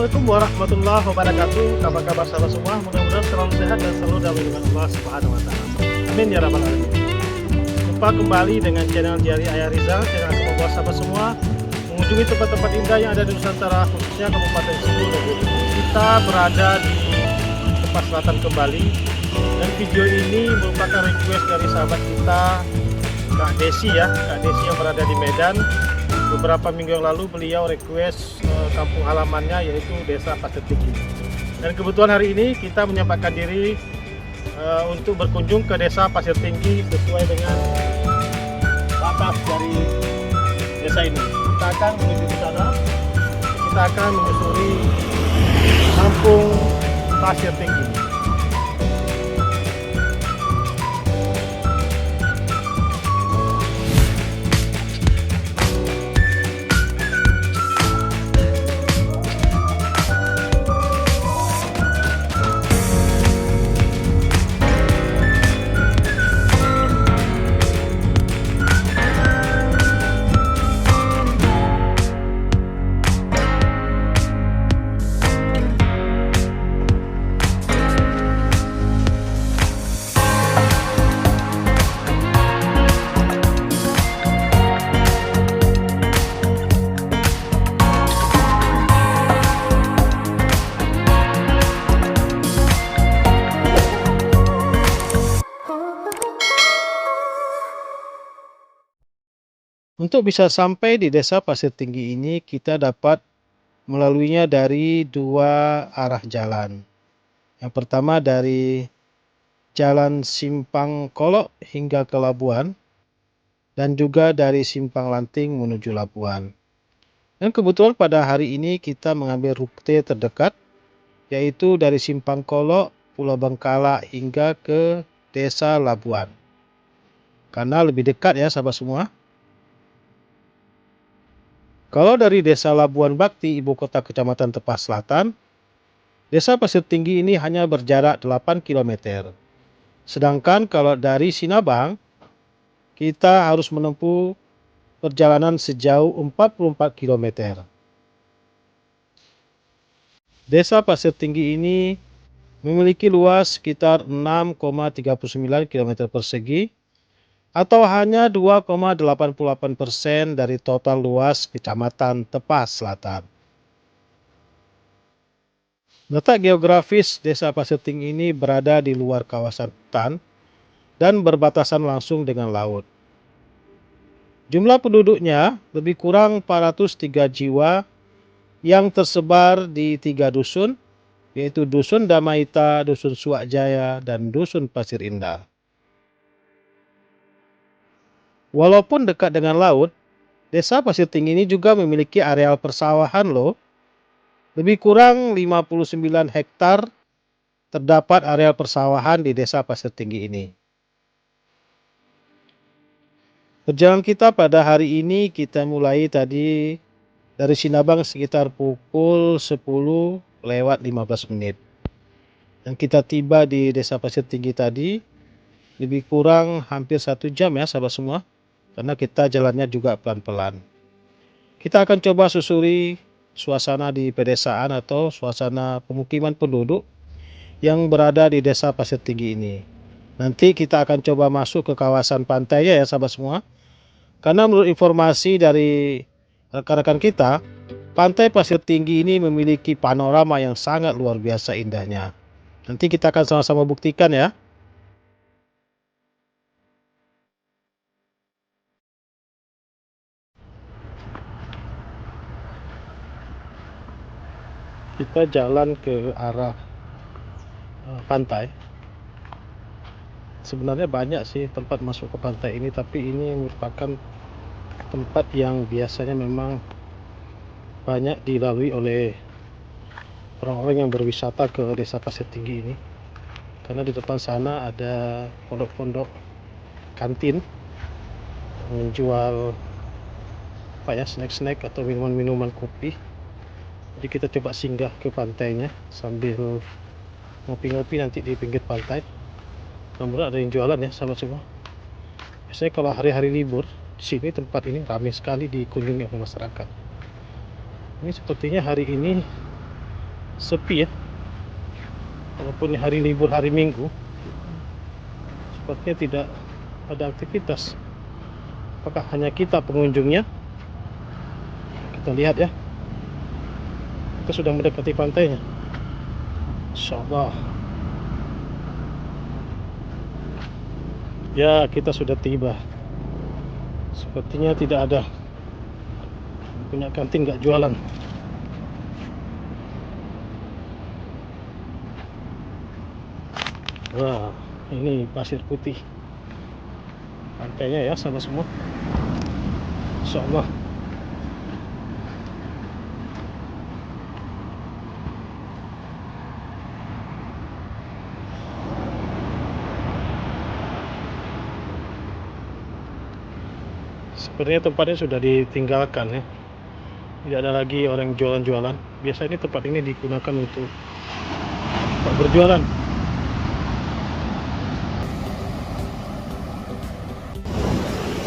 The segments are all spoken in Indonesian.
Assalamualaikum warahmatullahi wabarakatuh. Kabar-kabar sahabat semua, mudah-mudahan selalu sehat dan selalu dalam lindungan Allah Subhanahu wa taala. Amin ya rabbal alamin. Jumpa kembali dengan channel Diari Ayah Rizal, channel yang membawa sahabat semua mengunjungi tempat-tempat indah yang ada di Nusantara, khususnya Kabupaten Sentul. Kita berada di Tepas Selatan kembali, dan video ini merupakan request dari sahabat kita Kak Desi ya, Kak Desi yang berada di Medan. Beberapa minggu yang lalu beliau request kampung halamannya, yaitu Desa Pasir Tinggi. Dan kebetulan hari ini kita menyempatkan diri untuk berkunjung ke Desa Pasir Tinggi sesuai dengan batas dari desa ini. Kita akan menuju ke sana. Kita akan menyusuri kampung Pasir Tinggi. Untuk bisa sampai di Desa Pasir Tinggi ini, kita dapat melaluinya dari dua arah jalan. Yang pertama dari Jalan Simpang Kolok hingga ke Labuan, dan juga dari Simpang Lanting menuju Labuan. Dan kebetulan pada hari ini kita mengambil rute terdekat, yaitu dari Simpang Kolok, Pulau Bengkala hingga ke Desa Labuan. Karena lebih dekat ya sahabat semua. Kalau dari Desa Labuan Bakti, ibu kota Kecamatan Tepas Selatan, Desa Pasir Tinggi ini hanya berjarak 8 km. Sedangkan kalau dari Sinabang, kita harus menempuh perjalanan sejauh 44 km. Desa Pasir Tinggi ini memiliki luas sekitar 6,39 km persegi, atau hanya 2,88% dari total luas Kecamatan Tepas Selatan. Letak geografis Desa Pasir Tinggi ini berada di luar kawasan hutan dan berbatasan langsung dengan laut. Jumlah penduduknya lebih kurang 403 jiwa yang tersebar di 3 dusun, yaitu Dusun Damaita, Dusun Suwakjaya, dan Dusun Pasir Indah. Walaupun dekat dengan laut, Desa Pasir Tinggi ini juga memiliki areal persawahan loh. Lebih kurang 59 hektar terdapat areal persawahan di Desa Pasir Tinggi ini. Perjalanan kita pada hari ini kita mulai tadi dari Sinabang sekitar pukul 10:15 menit. Dan kita tiba di Desa Pasir Tinggi tadi lebih kurang hampir 1 jam ya sahabat semua. Karena kita jalannya juga pelan-pelan. Kita akan coba susuri suasana di pedesaan atau suasana pemukiman penduduk yang berada di Desa Pasir Tinggi ini. Nanti kita akan coba masuk ke kawasan pantainya ya sahabat semua. Karena menurut informasi dari rekan-rekan kita, Pantai Pasir Tinggi ini memiliki panorama yang sangat luar biasa indahnya. Nanti kita akan sama-sama buktikan ya. Kita jalan ke arah pantai. Sebenarnya banyak sih tempat masuk ke pantai ini, tapi ini merupakan tempat yang biasanya memang banyak dilalui oleh orang-orang yang berwisata ke Desa Pasir Tinggi ini. Karena di depan sana ada pondok-pondok kantin menjual snack-snack atau minuman-minuman kopi. Jadi kita coba singgah ke pantainya sambil ngopi-ngopi nanti di pinggir pantai. Namun ada yang jualan ya sahabat semua. Biasanya kalau hari-hari libur di sini tempat ini ramai sekali dikunjungi oleh masyarakat. Ini sepertinya hari ini sepi ya, walaupun hari libur hari Minggu sepertinya tidak ada aktivitas. Apakah hanya kita pengunjungnya? Kita lihat ya, kita sudah mendekati pantainya, insyaallah. Ya, kita sudah tiba. Sepertinya tidak ada punya kantin nggak jualan. Wah, ini pasir putih pantainya ya sahabat semua, insyaallah. Sepertinya tempatnya sudah ditinggalkan ya, tidak ada lagi orang jualan-jualan. Biasanya tempat ini digunakan untuk berjualan.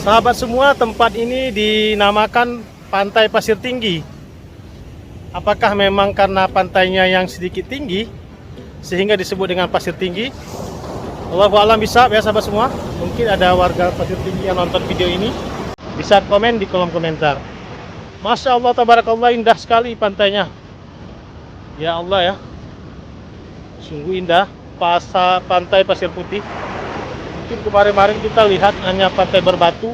Sahabat semua, tempat ini dinamakan Pantai Pasir Tinggi. Apakah memang karena pantainya yang sedikit tinggi sehingga disebut dengan pasir tinggi? Allahu a'lam bishawab ya sahabat semua. Mungkin ada warga Pasir Tinggi yang nonton video ini, bisa komen di kolom komentar. Masya Allah, tabarakallah, indah sekali pantainya. Ya Allah ya, sungguh indah pantai pasir putih. Mungkin kemarin-kemarin kita lihat hanya pantai berbatu,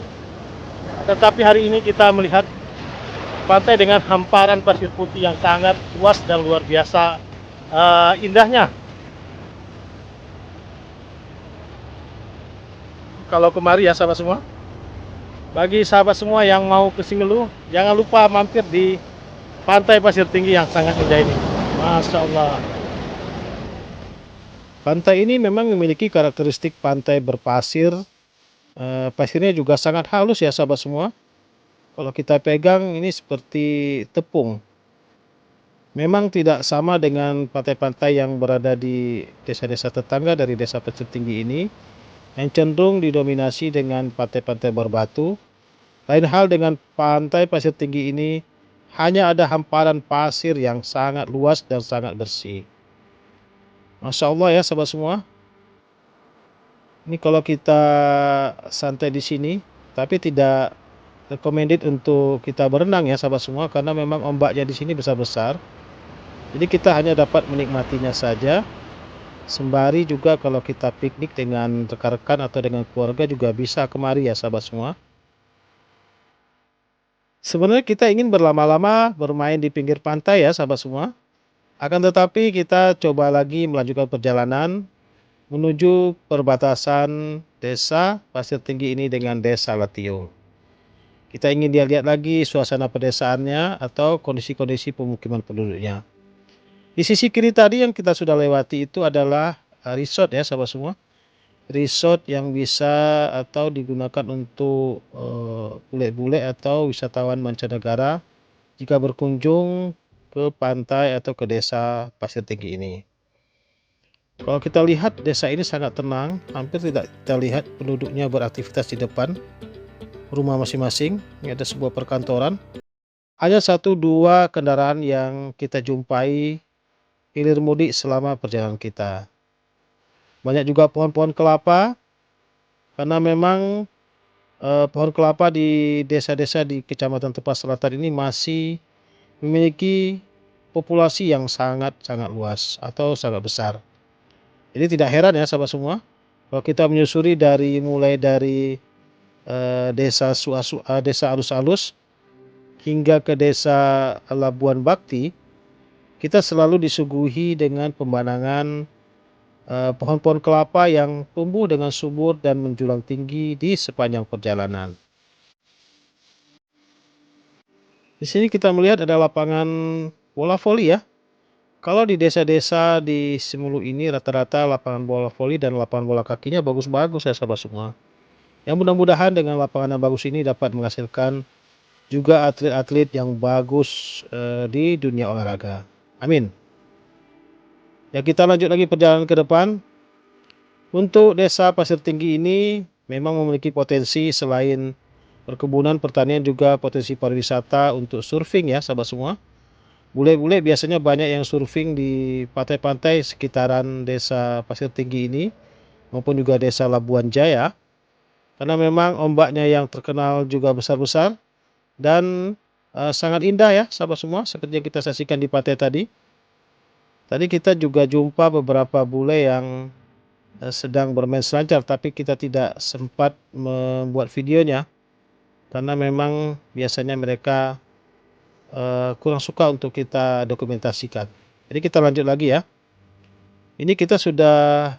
tetapi hari ini kita melihat pantai dengan hamparan pasir putih yang sangat luas dan luar biasa indahnya. Kalau kemari ya sahabat semua, bagi sahabat semua yang mau ke Singelu, jangan lupa mampir di Pantai Pasir Tinggi yang sangat indah ini. Masya Allah. Pantai ini memang memiliki karakteristik pantai berpasir. Pasirnya juga sangat halus ya sahabat semua. Kalau kita pegang ini seperti tepung. Memang tidak sama dengan pantai-pantai yang berada di desa-desa tetangga dari desa Pasir Tinggi ini, yang cenderung didominasi dengan pantai-pantai berbatu. Lain hal dengan Pantai Pasir Tinggi ini, hanya ada hamparan pasir yang sangat luas dan sangat bersih. Masya Allah ya sahabat semua. Ini kalau kita santai di sini, tapi tidak recommended untuk kita berenang ya sahabat semua, karena memang ombaknya di sini besar-besar. Jadi kita hanya dapat menikmatinya saja. Sembari juga kalau kita piknik dengan rekan-rekan atau dengan keluarga juga bisa kemari ya sahabat semua. Sebenarnya kita ingin berlama-lama bermain di pinggir pantai ya sahabat semua. Akan tetapi kita coba lagi melanjutkan perjalanan menuju perbatasan desa Pasir Tinggi ini dengan desa Latiung. Kita ingin lihat lagi suasana pedesaannya atau kondisi-kondisi pemukiman penduduknya. Di sisi kiri tadi yang kita sudah lewati itu adalah resort ya sahabat semua. Resort yang bisa atau digunakan untuk bule-bule atau wisatawan mancanegara jika berkunjung ke pantai atau ke desa Pasir Tinggi ini. Kalau kita lihat desa ini sangat tenang, hampir tidak kita lihat penduduknya beraktivitas di depan rumah masing-masing. Ini ada sebuah perkantoran. Hanya 1-2 kendaraan yang kita jumpai hilir mudik selama perjalanan kita. Banyak juga pohon-pohon kelapa, karena memang pohon kelapa di desa-desa di Kecamatan Tepas Selatan ini masih memiliki populasi yang sangat-sangat luas atau sangat besar. Jadi tidak heran ya sahabat semua, kalau kita menyusuri mulai dari desa Alus-Alus hingga ke desa Labuan Bakti, kita selalu disuguhi dengan pemandangan pohon-pohon kelapa yang tumbuh dengan subur dan menjulang tinggi di sepanjang perjalanan. Di sini kita melihat ada lapangan bola voli ya. Kalau di desa-desa di Simelu ini rata-rata lapangan bola voli dan lapangan bola kakinya bagus-bagus ya sahabat semua. Yang mudah-mudahan dengan lapangan yang bagus ini dapat menghasilkan juga atlet-atlet yang bagus di dunia olahraga. Amin. Ya, kita lanjut lagi perjalanan ke depan. Untuk desa Pasir Tinggi ini memang memiliki potensi selain perkebunan, pertanian, juga potensi pariwisata untuk surfing ya sahabat semua. Bule-bule biasanya banyak yang surfing di pantai-pantai sekitaran Desa Pasir Tinggi ini, maupun juga Desa Labuan Jaya, karena memang ombaknya yang terkenal juga besar-besar dan sangat indah ya sahabat semua, seperti yang kita saksikan di pantai tadi. Tadi kita juga jumpa beberapa bule yang sedang bermain selancar, tapi kita tidak sempat membuat videonya karena memang biasanya mereka kurang suka untuk kita dokumentasikan. Jadi kita lanjut lagi ya. Ini kita sudah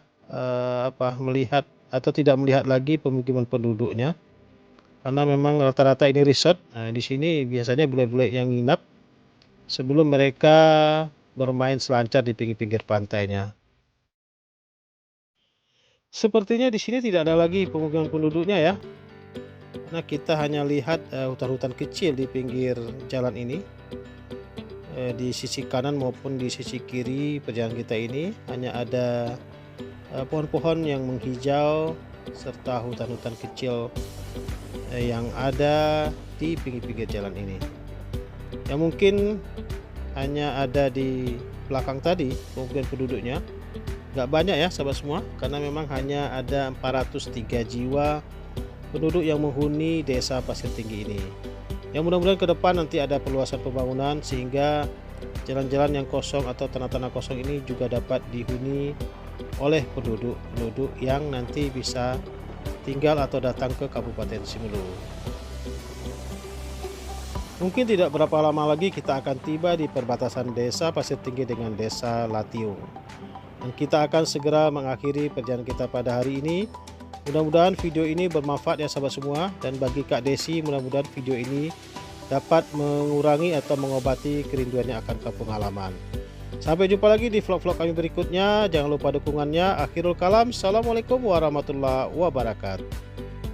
melihat atau tidak melihat lagi pemukiman penduduknya, karena memang rata-rata ini resort. Nah, di sini biasanya bule-bule yang nginap sebelum mereka bermain selancar di pinggir-pinggir pantainya. Sepertinya di sini tidak ada lagi pemukiman penduduknya ya. Nah, kita hanya lihat hutan-hutan kecil di pinggir jalan ini. Di sisi kanan maupun di sisi kiri perjalanan kita ini hanya ada pohon-pohon yang menghijau serta hutan-hutan kecil yang ada di pinggir-pinggir jalan ini. Yang mungkin hanya ada di belakang tadi pemukiman penduduknya. Nggak banyak ya sahabat semua, karena memang hanya ada 403 jiwa penduduk yang menghuni Desa Pasir Tinggi ini. Yang mudah-mudahan ke depan nanti ada perluasan pembangunan sehingga jalan-jalan yang kosong atau tanah-tanah kosong ini juga dapat dihuni oleh penduduk yang nanti bisa tinggal atau datang ke Kabupaten Simelu. Mungkin tidak berapa lama lagi kita akan tiba di perbatasan Desa Pasir Tinggi dengan Desa Latiung. Dan kita akan segera mengakhiri perjalanan kita pada hari ini. Mudah-mudahan video ini bermanfaat ya sahabat semua, dan bagi Kak Desi mudah-mudahan video ini dapat mengurangi atau mengobati kerinduannya akan kampung halaman. Sampai jumpa lagi di vlog-vlog kami berikutnya. Jangan lupa dukungannya. Akhirul kalam, assalamualaikum warahmatullahi wabarakatuh.